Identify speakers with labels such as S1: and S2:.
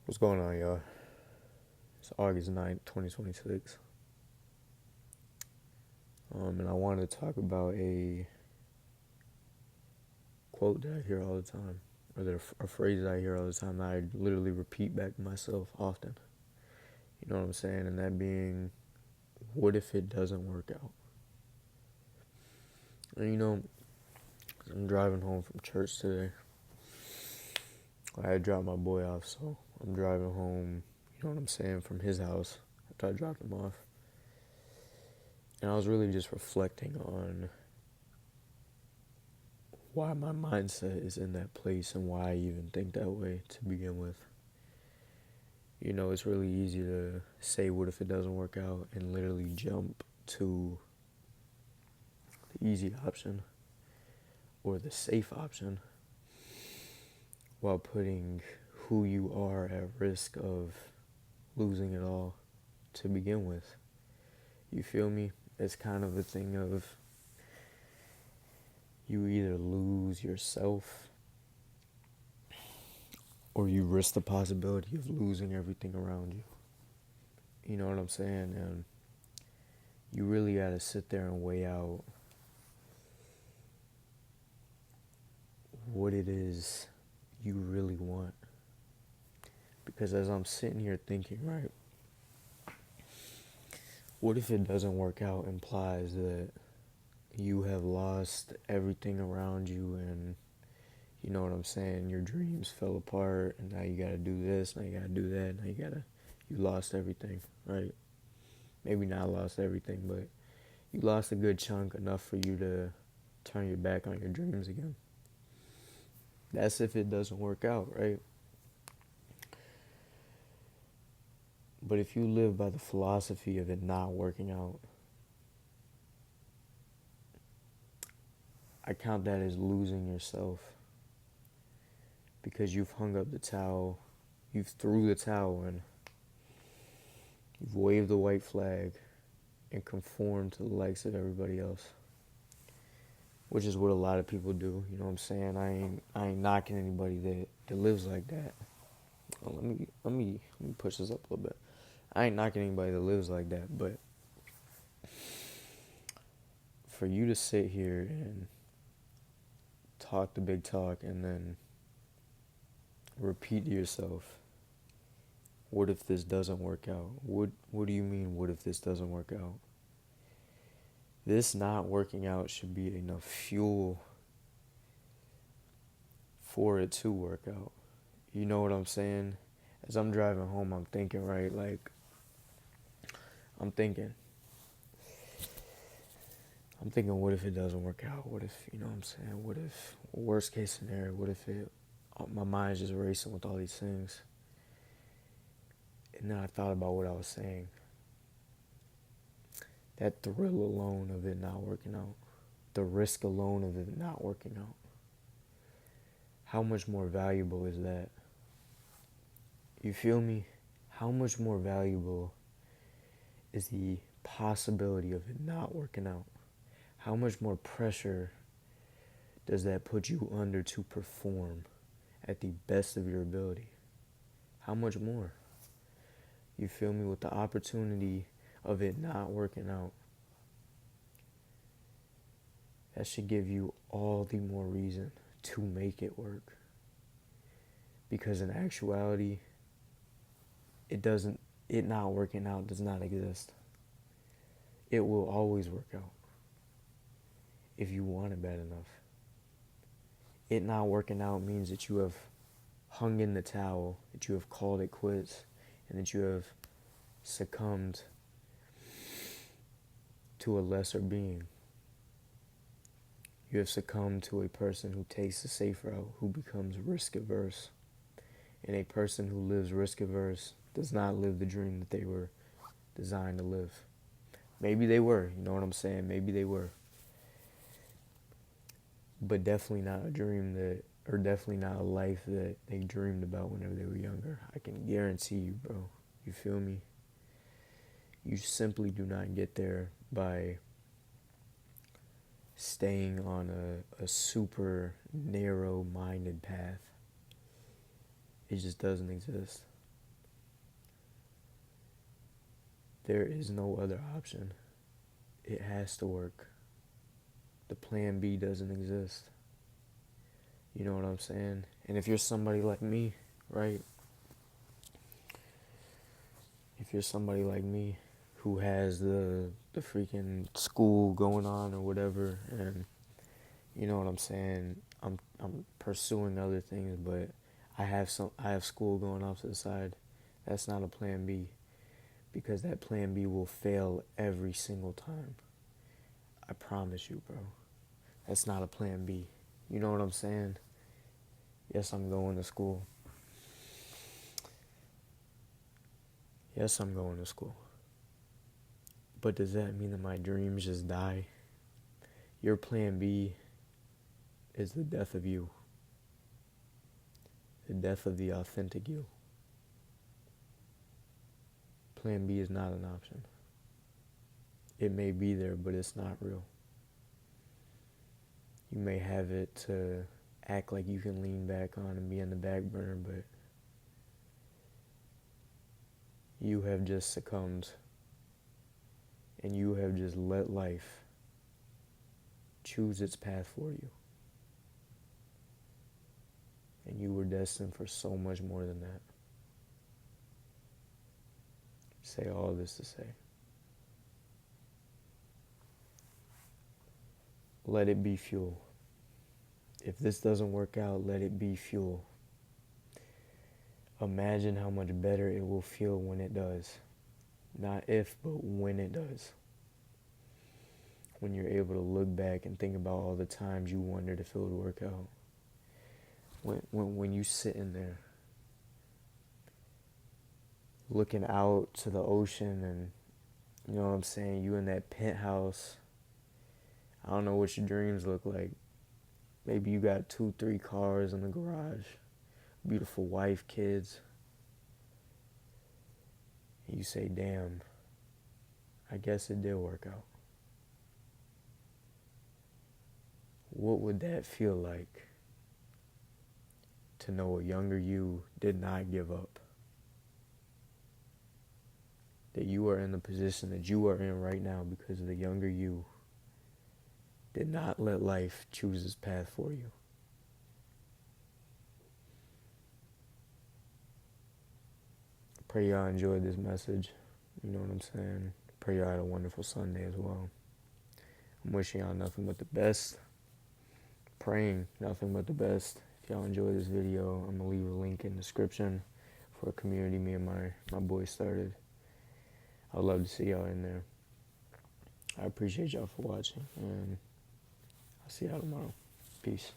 S1: What's going on, y'all? It's August 9th, 2026. And I wanted to talk about a quote that I hear all the time, or a phrase that I hear all the time that I literally repeat back to myself often. You know what I'm saying? And that being, what if it doesn't work out? And I'm driving home from church today. I had dropped my boy off, so I'm driving home, you know what I'm saying, from his house after I dropped him off. And I was really just reflecting on why my mindset is in that place and why I even think that way to begin with. It's really easy to say, what if it doesn't work out, and literally jump to the easy option or the safe option while putting who you are at risk of losing it all to begin with. You feel me? It's kind of a thing of you either lose yourself or you risk the possibility of losing everything around you. You know what I'm saying? And you really got to sit there and weigh out what it is you really want. Because as I'm sitting here thinking, right, what if it doesn't work out implies that you have lost everything around you, and you know what I'm saying, your dreams fell apart, and now you gotta do this, now you gotta do that, you lost everything, right? Maybe not lost everything, but you lost a good chunk, enough for you to turn your back on your dreams again. That's if it doesn't work out, right? But if you live by the philosophy of it not working out, I count that as losing yourself, because you've hung up the towel, you've threw the towel in, you've waved the white flag and conformed to the likes of everybody else, which is what a lot of people do. You know what I'm saying? I ain't knocking anybody that lives like that. Let me push this up a little bit. I ain't knocking anybody that lives like that, but for you to sit here and talk the big talk and then repeat to yourself, what if this doesn't work out? What do you mean, what if this doesn't work out? This not working out should be enough fuel for it to work out. You know what I'm saying? As I'm driving home, I'm thinking, right, like, I'm thinking, what if it doesn't work out? What if, you know what I'm saying? What if, worst case scenario, what if my mind's just racing with all these things. And then I thought about what I was saying. That thrill alone of it not working out, the risk alone of it not working out, how much more valuable is that? You feel me? How much more valuable is the possibility of it not working out? How much more pressure does that put you under to perform at the best of your ability? How much more? You feel me? With the opportunity of it not working out, that should give you all the more reason to make it work. Because in actuality, it not working out does not exist. It will always work out if you want it bad enough. It not working out means that you have hung in the towel, that you have called it quits, and that you have succumbed to a lesser being. You have succumbed to a person who takes the safe route, who becomes risk averse. And a person who lives risk averse does not live the dream that they were designed to live. Maybe they were, you know what I'm saying? Maybe they were. But definitely not a dream or definitely not a life that they dreamed about whenever they were younger. I can guarantee you, bro. You feel me? You simply do not get there by staying on a super narrow-minded path. It just doesn't exist. There is no other option. It has to work. The plan B doesn't exist. You know what I'm saying? And if you're somebody like me, right? If you're somebody like me who has the freaking school going on or whatever, and you know what I'm saying, I'm pursuing other things, but I have school going off to the side. That's not a plan B, because that plan B will fail every single time. I promise you, bro. That's not a plan B. You know what I'm saying? Yes, I'm going to school. Yes, I'm going to school. But does that mean that my dreams just die? Your plan B is the death of you. The death of the authentic you. Plan B is not an option. It may be there, but it's not real. You may have it to act like you can lean back on and be in the back burner, but you have just succumbed, and you have just let life choose its path for you. And you were destined for so much more than that. Say all this to say, let it be fuel. If this doesn't work out, let it be fuel. Imagine how much better it will feel when it does. Not if, but when it does. When you're able to look back and think about all the times you wondered if it would work out. When you sitting there looking out to the ocean, and you know what I'm saying, you in that penthouse. I don't know what your dreams look like. Maybe you got 2-3 cars in the garage, beautiful wife, kids. And you say, damn, I guess it did work out. What would that feel like to know a younger you did not give up? That you are in the position that you are in right now because the younger you did not let life choose its path for you. Pray y'all enjoyed this message. You know what I'm saying? Pray y'all had a wonderful Sunday as well. I'm wishing y'all nothing but the best. Praying nothing but the best. If y'all enjoy this video, I'm going to leave a link in the description for a community me and my boy started. I would love to see y'all in there. I appreciate y'all for watching, and I'll see y'all tomorrow. Peace.